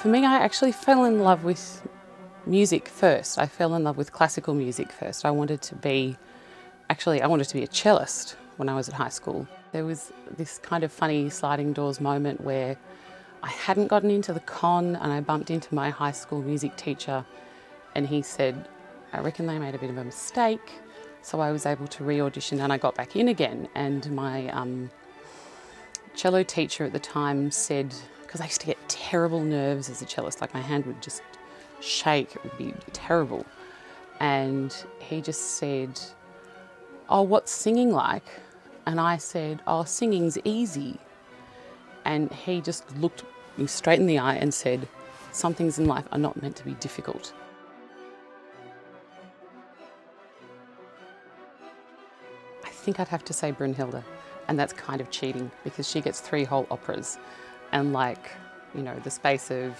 For me, I actually fell in love with music first. I fell in love with classical music first. I wanted to be a cellist when I was at high school. There was this kind of funny sliding doors moment where I hadn't gotten into the con and I bumped into my high school music teacher and he said, I reckon they made a bit of a mistake. So I was able to re-audition and I got back in again. And my cello teacher at the time said, because I used to get terrible nerves as a cellist, like my hand would just shake, it would be terrible. And he just said, oh, what's singing like? And I said, oh, singing's easy. And he just looked me straight in the eye and said, some things in life are not meant to be difficult. I think I'd have to say Brünnhilde, and that's kind of cheating because she gets 3 whole operas and the space of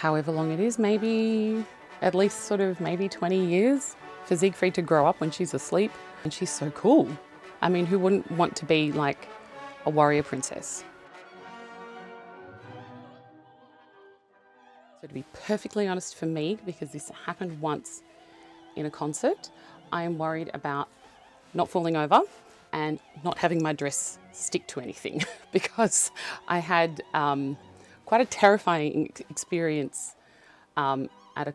however long it is, maybe at least maybe 20 years for Siegfried to grow up when she's asleep. And she's so cool. I mean, who wouldn't want to be like a warrior princess? So to be perfectly honest for me, because this happened once in a concert, I am worried about not falling over and not having my dress stick to anything because I had quite a terrifying experience at a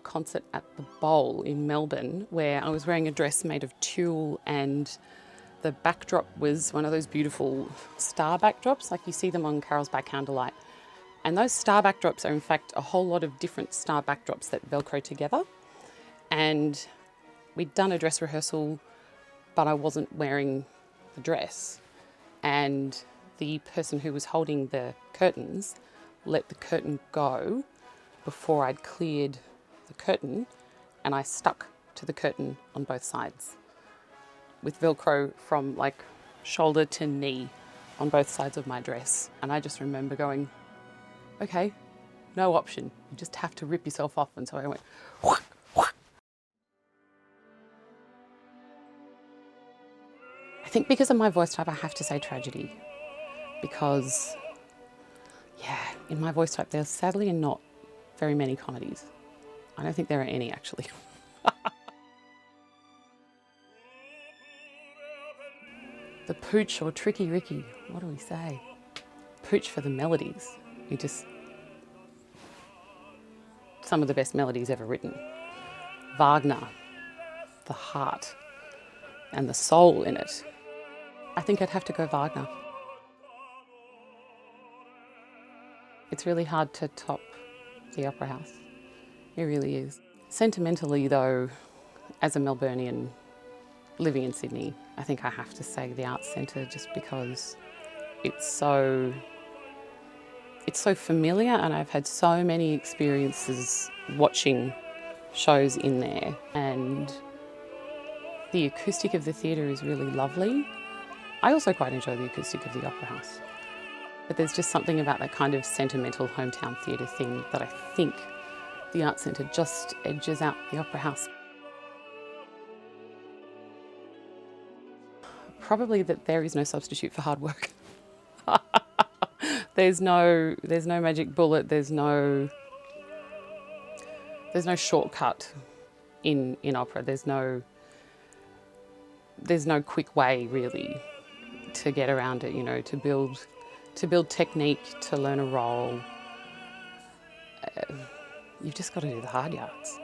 concert at the Bowl in Melbourne where I was wearing a dress made of tulle and the backdrop was one of those beautiful star backdrops like you see them on Carols by Candlelight. And those star backdrops are in fact a whole lot of different star backdrops that Velcro together. And we'd done a dress rehearsal, but I wasn't wearing the dress. And the person who was holding the curtains let the curtain go before I'd cleared the curtain, and I stuck to the curtain on both sides with Velcro from shoulder to knee on both sides of my dress. And I just remember going, okay, no option. You just have to rip yourself off. And so I went, whack, whack. I think because of my voice type, I have to say tragedy. Because, in my voice type, there's sadly not very many comedies. I don't think there are any, actually. The pooch or Tricky Ricky, what do we say? Pooch for the melodies. Some of the best melodies ever written. Wagner, the heart and the soul in it. I think I'd have to go Wagner. It's really hard to top the Opera House. It really is. Sentimentally though, as a Melburnian living in Sydney, I think I have to say the Arts Centre just because it's so familiar and I've had so many experiences watching shows in there, and the acoustic of the theatre is really lovely. I also quite enjoy the acoustic of the Opera House. But there's just something about that kind of sentimental hometown theatre thing that I think the Arts Centre just edges out the Opera House. Probably that there is no substitute for hard work. There's no magic bullet, there's no shortcut in opera. There's no quick way really to get around it, to build technique, to learn a role. You've just got to do the hard yards.